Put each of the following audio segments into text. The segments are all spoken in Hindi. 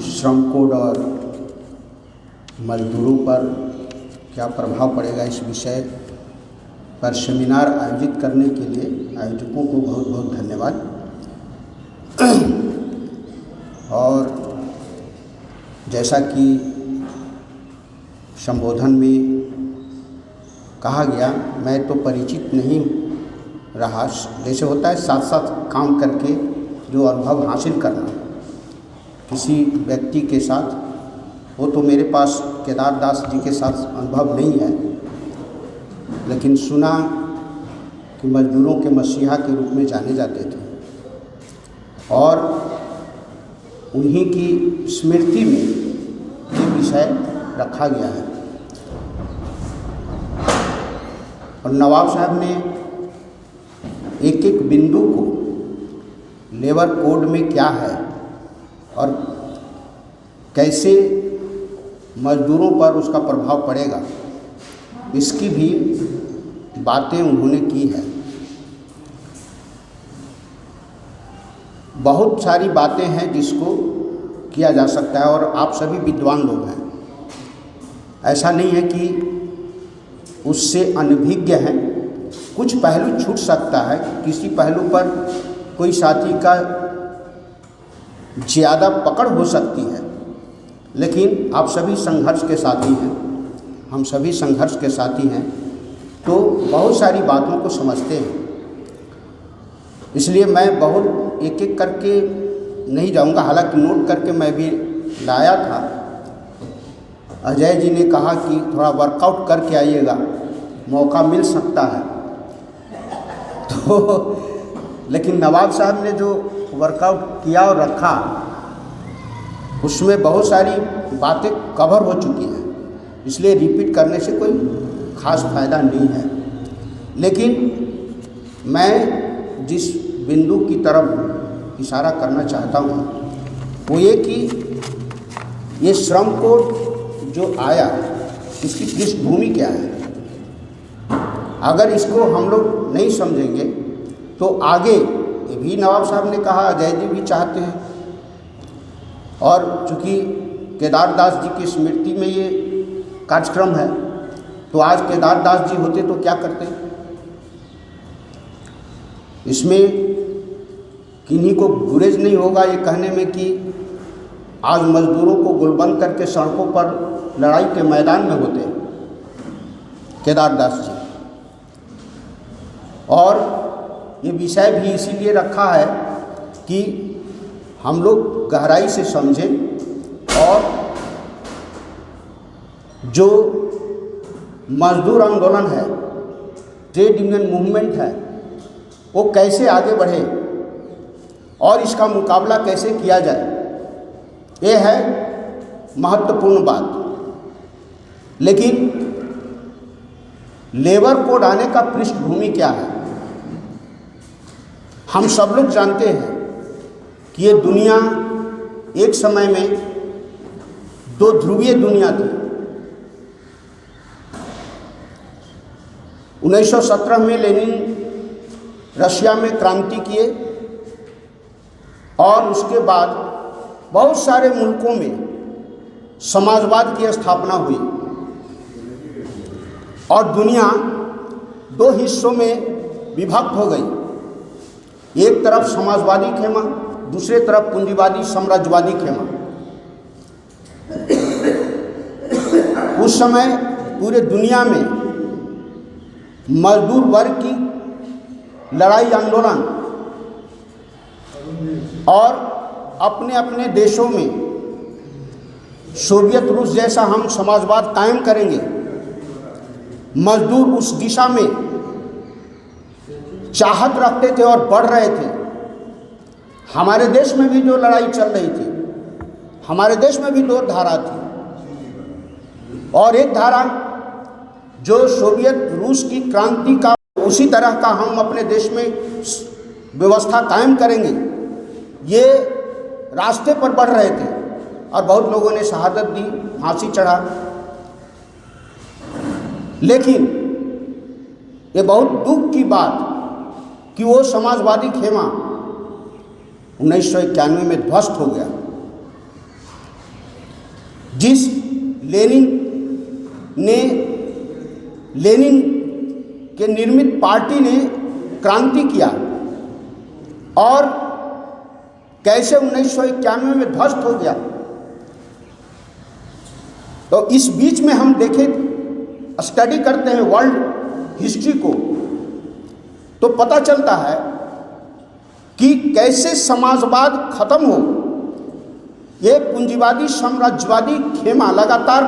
श्रम कोड और मजदूरों पर क्या प्रभाव पड़ेगा, इस विषय पर सेमिनार आयोजित करने के लिए आयोजकों को बहुत बहुत धन्यवाद। और जैसा कि संबोधन में कहा गया, मैं तो परिचित नहीं रहा। जैसे होता है साथ साथ काम करके जो अनुभव हासिल करना किसी व्यक्ति के साथ, वो तो मेरे पास केदार दास जी के साथ अनुभव नहीं है, लेकिन सुना कि मजदूरों के मसीहा के रूप में जाने जाते थे और उन्हीं की स्मृति में ये विषय रखा गया है। और नवाब साहब ने एक एक बिंदु को लेबर कोड में क्या है और कैसे मजदूरों पर उसका प्रभाव पड़ेगा, इसकी भी बातें उन्होंने की है। बहुत सारी बातें हैं जिसको किया जा सकता है और आप सभी विद्वान लोग हैं, ऐसा नहीं है कि उससे अनभिज्ञ हैं। कुछ पहलू छूट सकता है, किसी पहलू पर कोई साथी का ज़्यादा पकड़ हो सकती है, लेकिन आप सभी संघर्ष के साथी हैं, हम सभी संघर्ष के साथी हैं, तो बहुत सारी बातों को समझते हैं। इसलिए मैं बहुत एक एक करके नहीं जाऊंगा, हालांकि नोट करके मैं भी लाया था। अजय जी ने कहा कि थोड़ा वर्कआउट करके आइएगा, मौका मिल सकता है। तो लेकिन नवाब साहब ने जो वर्कआउट किया और रखा, उसमें बहुत सारी बातें कवर हो चुकी हैं, इसलिए रिपीट करने से कोई ख़ास फायदा नहीं है। लेकिन मैं जिस बिंदु की तरफ इशारा करना चाहता हूँ वो ये कि ये श्रम कोड जो आया, इसकी पृष्ठभूमि क्या है। अगर इसको हम लोग नहीं समझेंगे तो आगे, ये भी नवाब साहब ने कहा, अजय जी भी चाहते हैं, और चूँकि केदार दास जी की स्मृति में ये कार्यक्रम है, तो आज केदार दास जी होते तो क्या करते। इसमें किन्हीं को गुरेज नहीं होगा ये कहने में कि आज मजदूरों को गुलबंद करके सड़कों पर लड़ाई के मैदान में होते केदार दास जी। और ये विषय भी इसीलिए रखा है कि हम लोग गहराई से समझें और जो मजदूर आंदोलन है, ट्रेड यूनियन मूवमेंट है, वो कैसे आगे बढ़े और इसका मुकाबला कैसे किया जाए, ये है महत्वपूर्ण बात। लेकिन लेबर कोड आने का पृष्ठभूमि क्या है। हम सब लोग जानते हैं कि ये दुनिया एक समय में दो ध्रुवीय दुनिया थी। 1917 में लेनिन रशिया में क्रांति किए और उसके बाद बहुत सारे मुल्कों में समाजवाद की स्थापना हुई और दुनिया दो हिस्सों में विभक्त हो गई। एक तरफ समाजवादी खेमा, दूसरे तरफ पूंजीवादी साम्राज्यवादी खेमा। उस समय पूरे दुनिया में मजदूर वर्ग की लड़ाई आंदोलन और अपने अपने देशों में सोवियत रूस जैसा हम समाजवाद कायम करेंगे, मजदूर उस दिशा में चाहत रखते थे और बढ़ रहे थे। हमारे देश में भी जो लड़ाई चल रही थी, हमारे देश में भी दो धारा थी, और एक धारा जो सोवियत रूस की क्रांति का उसी तरह का हम अपने देश में व्यवस्था कायम करेंगे, ये रास्ते पर बढ़ रहे थे और बहुत लोगों ने शहादत दी, फांसी चढ़ा। लेकिन ये बहुत दुख की बात कि वो समाजवादी खेमा 1991 में ध्वस्त हो गया। जिस लेनिन के निर्मित पार्टी ने क्रांति किया और कैसे 1991 में ध्वस्त हो गया। तो इस बीच में हम देखें, स्टडी करते हैं वर्ल्ड हिस्ट्री को, तो पता चलता है कि कैसे समाजवाद खत्म हो। ये पूंजीवादी साम्राज्यवादी खेमा लगातार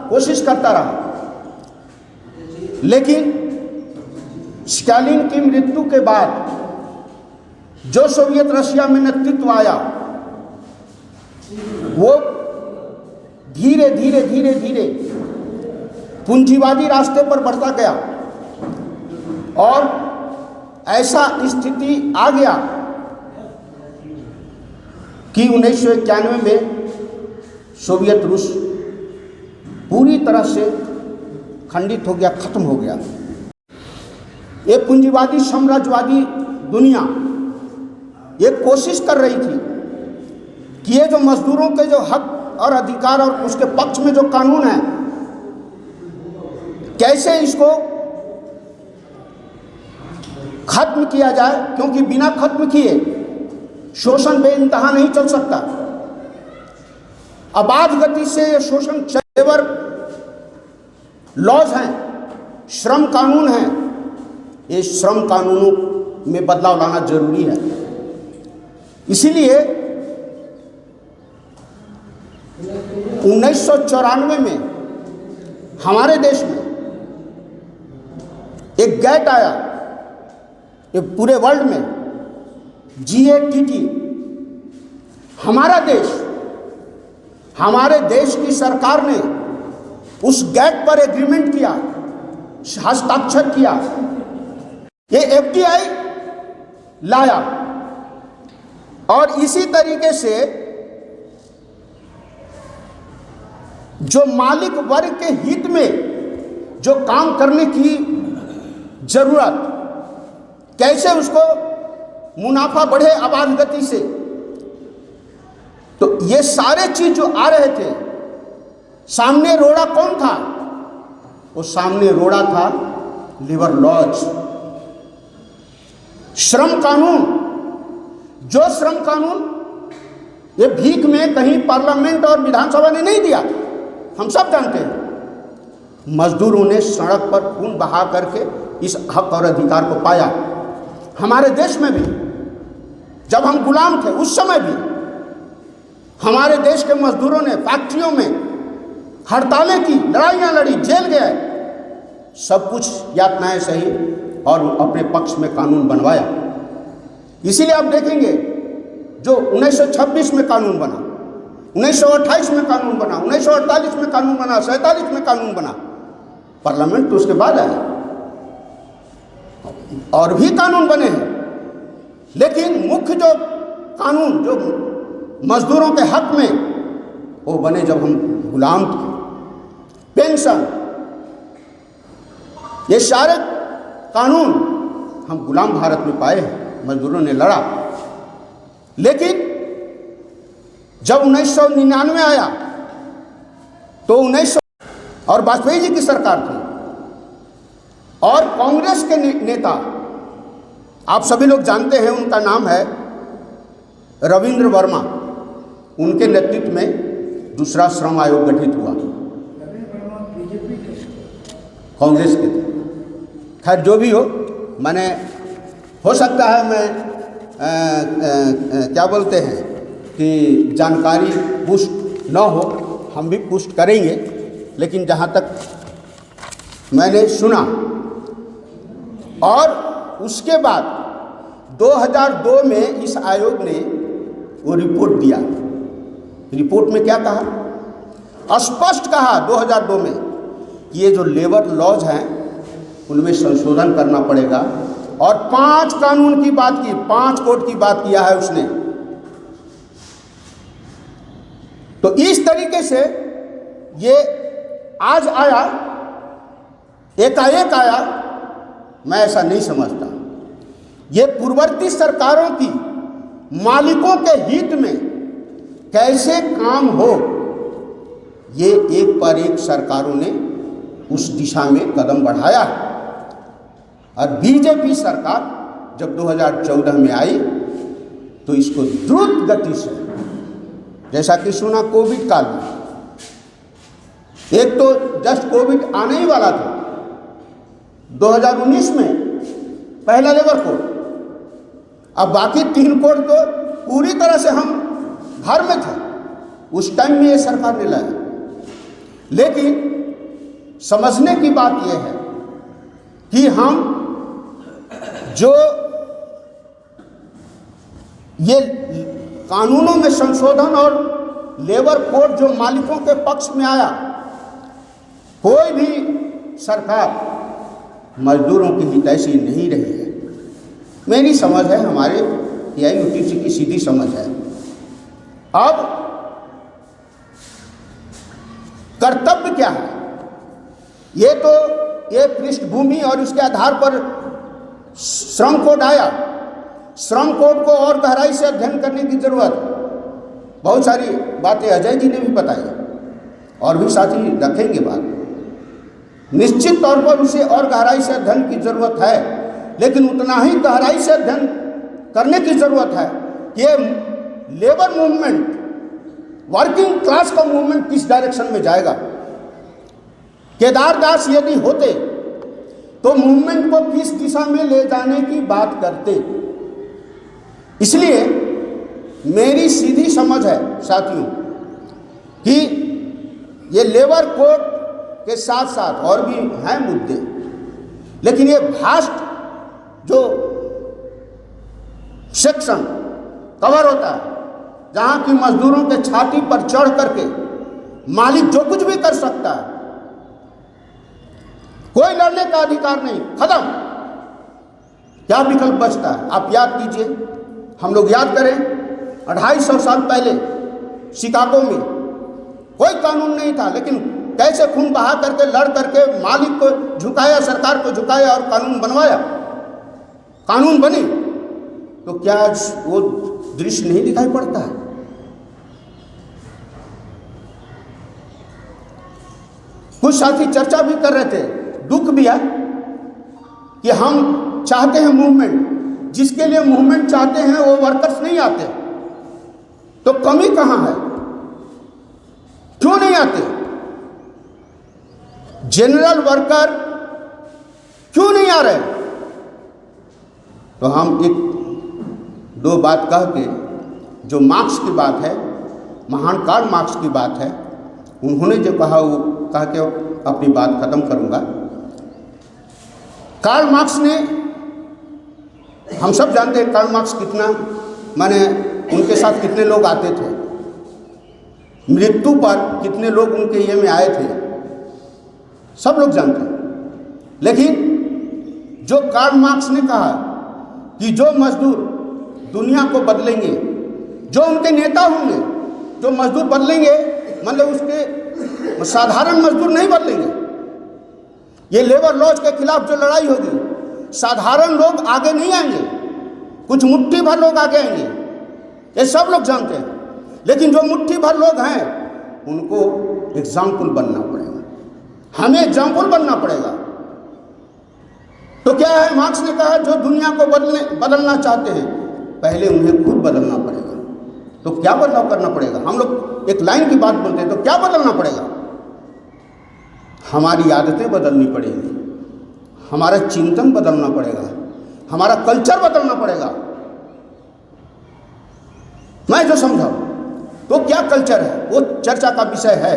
कोशिश करता रहा, लेकिन स्टालिन की मृत्यु के बाद जो सोवियत रशिया में नेतृत्व आया, वो धीरे धीरे धीरे धीरे पूंजीवादी रास्ते पर बढ़ता गया और ऐसा स्थिति आ गया कि 1991 में सोवियत रूस पूरी तरह से खंडित हो गया, खत्म हो गया। ये पूंजीवादी साम्राज्यवादी दुनिया ये कोशिश कर रही थी कि ये जो मजदूरों के जो हक और अधिकार और उसके पक्ष में जो कानून है, कैसे इसको खत्म किया जाए, क्योंकि बिना खत्म किए शोषण बेइंतहा नहीं चल सकता। अबाध गति से ये शोषण लेबर लॉज हैं, श्रम कानून हैं, ये श्रम कानूनों में बदलाव लाना जरूरी है। इसीलिए 1994 में हमारे देश में एक गैट आया, ये पूरे वर्ल्ड में GATT। हमारे देश की सरकार ने उस गैट पर एग्रीमेंट किया, हस्ताक्षर किया, ये FDI लाया और इसी तरीके से जो मालिक वर्ग के हित में जो काम करने की जरूरत, कैसे उसको मुनाफा बढ़े आबाद गति से, तो ये सारे चीज जो आ रहे थे, सामने रोड़ा कौन था? वो सामने रोड़ा था लेबर लॉज, श्रम कानून। जो श्रम कानून ये भीख में कहीं पार्लियामेंट और विधानसभा ने नहीं दिया, हम सब जानते हैं। मजदूरों ने सड़क पर खून बहा करके इस हक और अधिकार को पाया। हमारे देश में भी जब हम गुलाम थे उस समय भी हमारे देश के मजदूरों ने फैक्ट्रियों में हड़तालें की, लड़ाइयाँ लड़ी, जेल गए, सब कुछ यातनाएं सही और अपने पक्ष में कानून बनवाया। इसीलिए आप देखेंगे जो 1926 में कानून बना, 1928 में कानून बना, 1948 में कानून बना, 47 में कानून बना, पार्लियामेंट तो उसके बाद आया और भी कानून बने हैं। लेकिन मुख्य जो कानून जो मजदूरों के हक में वो बने जब हम गुलाम थे। पेंशन, ये सारे कानून हम गुलाम भारत में पाए हैं, मजदूरों ने लड़ा। लेकिन जब 1999 आया तो 1900 और वाजपेयी जी की सरकार थी और कांग्रेस के नेता, आप सभी लोग जानते हैं, उनका नाम है रविंद्र वर्मा, उनके नेतृत्व में दूसरा श्रम आयोग गठित हुआ, कांग्रेस के थे। खैर जो भी हो, मैंने हो सकता है मैं क्या बोलते हैं कि जानकारी पुष्ट न हो, हम भी पुष्ट करेंगे, लेकिन जहाँ तक मैंने सुना। और उसके बाद 2002 में इस आयोग ने वो रिपोर्ट दिया। रिपोर्ट में क्या कहा? स्पष्ट कहा 2002 में कि ये जो लेबर लॉज हैं उनमें संशोधन करना पड़ेगा और 5 कानून की बात की, 5 कोड की बात किया है उसने। तो इस तरीके से ये आज आया, एकाएक आया, मैं ऐसा नहीं समझता। ये पूर्ववर्ती सरकारों की मालिकों के हित में कैसे काम हो, ये एक पर एक सरकारों ने उस दिशा में कदम बढ़ाया है। और बीजेपी सरकार जब 2014 में आई तो इसको द्रुत गति से, जैसा कि सुना कोविड काल में, एक तो जस्ट कोविड आने ही वाला था 2019 में पहला लेबर कोड, अब बाकी 3 कोड तो पूरी तरह से हम घर में थे उस टाइम में ये सरकार ने लाया। लेकिन समझने की बात यह है कि हम जो ये कानूनों में संशोधन और लेबर कोड जो मालिकों के पक्ष में आया, कोई भी सरकार मजदूरों की हितैषी नहीं रही है। मेरी समझ है, हमारे AIUTC की सीधी समझ है। अब कर्तव्य क्या है, ये तो एक पृष्ठभूमि और उसके आधार पर श्रम कोड आया। श्रम कोड को और गहराई से अध्ययन करने की जरूरत है। बहुत सारी बातें अजय जी ने भी बताई और भी साथी रखेंगे बात। निश्चित तौर पर उसे और गहराई से अध्ययन की जरूरत है, लेकिन उतना ही गहराई से अध्ययन करने की जरूरत है कि ये लेबर मूवमेंट, वर्किंग क्लास का मूवमेंट किस डायरेक्शन में जाएगा। केदार दास यदि होते तो मूवमेंट को किस दिशा में ले जाने की बात करते। इसलिए मेरी सीधी समझ है साथियों कि ये लेबर कोड के साथ साथ और भी हैं मुद्दे, लेकिन ये भास्ट जो सेक्शन कवर होता है, जहाँ की मजदूरों के छाती पर चढ़ करके मालिक जो कुछ भी कर सकता है, कोई लड़ने का अधिकार नहीं, खत्म। क्या विकल्प बचता है? आप याद कीजिए, हम लोग याद करें 250 साल पहले शिकागो में कोई कानून नहीं था, लेकिन कैसे खून बहा करके लड़ करके मालिक को झुकाया, सरकार को झुकाया और कानून बनवाया, कानून बने। तो क्या वो दृश्य नहीं दिखाई पड़ता है? कुछ साथी चर्चा भी कर रहे थे, दुख भी है कि हम चाहते हैं मूवमेंट, जिसके लिए मूवमेंट चाहते हैं वो वर्कर्स नहीं आते। तो कमी कहां है? क्यों नहीं आते? जनरल वर्कर क्यों नहीं आ रहे? तो हम एक दो बात कह के, जो मार्क्स की बात है, महान कार्ल मार्क्स की बात है, उन्होंने जो कहा वो कह के अपनी बात खत्म करूंगा। कार्ल मार्क्स ने, हम सब जानते हैं कार्ल मार्क्स कितना, माने उनके साथ कितने लोग आते थे, मृत्यु पर कितने लोग उनके ये में आए थे, सब लोग जानते हैं। लेकिन जो कार्ल मार्क्स ने कहा कि जो मजदूर दुनिया को बदलेंगे, जो उनके नेता होंगे, जो मजदूर बदलेंगे, मतलब उसके साधारण मजदूर नहीं बदलेंगे। ये लेबर लॉज के खिलाफ जो लड़ाई होगी, साधारण लोग आगे नहीं आएंगे, कुछ मुट्ठी भर लोग आगे आएंगे, ये सब लोग जानते हैं। लेकिन जो मुट्ठी भर लोग हैं उनको एग्जाम्पल बनना पड़ेगा, हमें एग्जाम्पल बनना पड़ेगा। तो क्या है, मार्क्स ने कहा जो दुनिया को बदलना चाहते हैं, पहले उन्हें खुद बदलना पड़ेगा। तो क्या बदलाव करना पड़ेगा? हम लोग एक लाइन की बात बोलते हैं, तो क्या बदलना पड़ेगा? हमारी आदतें बदलनी पड़ेंगी, हमारा चिंतन बदलना पड़ेगा, हमारा कल्चर बदलना पड़ेगा। मैं जो समझा तो क्या कल्चर है वो चर्चा का विषय है,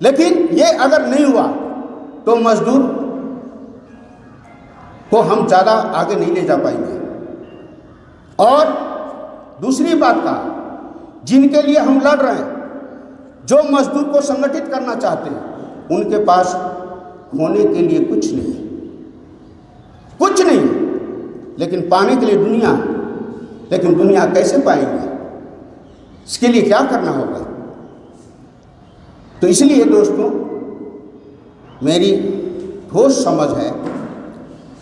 लेकिन ये अगर नहीं हुआ तो मजदूर को हम ज़्यादा आगे नहीं ले जा पाएंगे। और दूसरी बात का, जिनके लिए हम लड़ रहे हैं, जो मजदूर को संगठित करना चाहते हैं, उनके पास होने के लिए कुछ नहीं, कुछ नहीं, लेकिन पाने के लिए दुनिया। लेकिन दुनिया कैसे पाएंगे? इसके लिए क्या करना होगा? तो इसलिए दोस्तों, मेरी ठोस समझ है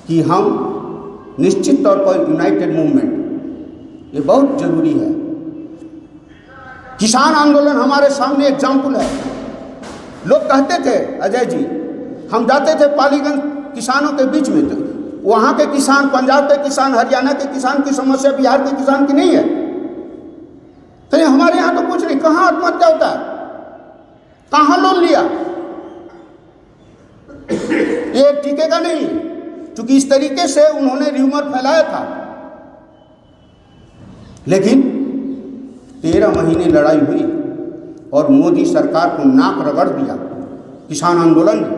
कि हम निश्चित तौर पर यूनाइटेड मूवमेंट, ये बहुत जरूरी है। किसान आंदोलन हमारे सामने एग्जाम्पल है लोग कहते थे अजय जी, हम जाते थे पालीगंज किसानों के बीच में, तो वहाँ के किसान, पंजाब के किसान, हरियाणा के किसान की समस्या बिहार के किसान की नहीं है। तो हमारे यहाँ तो कुछ नहीं, कहाँ आत्महत्या होता है, कहाँ लोन लिया, ये टिकेगा नहीं। क्योंकि इस तरीके से उन्होंने र्यूमर फैलाया था। लेकिन 13 महीने लड़ाई हुई और मोदी सरकार को नाक रगड़ दिया किसान आंदोलन ने।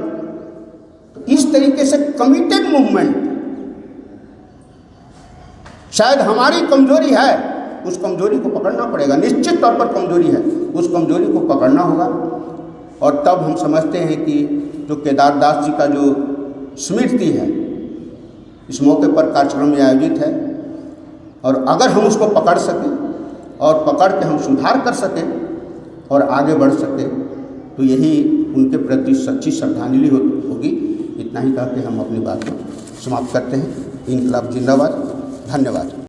तो इस तरीके से कमिटेड मूवमेंट, शायद हमारी कमजोरी है, उस कमजोरी को पकड़ना पड़ेगा, निश्चित तौर पर कमजोरी है, उस कमजोरी को पकड़ना होगा। और तब हम समझते हैं कि जो केदारदास जी का जो स्मृति है, इस मौके पर कार्यक्रम में आयोजित है, और अगर हम उसको पकड़ सकें और पकड़ के हम सुधार कर सकें और आगे बढ़ सकें, तो यही उनके प्रति सच्ची श्रद्धांजलि होगी। इतना ही कह के हम अपनी बात को समाप्त करते हैं। इनकलाब जिंदाबाद। धन्यवाद।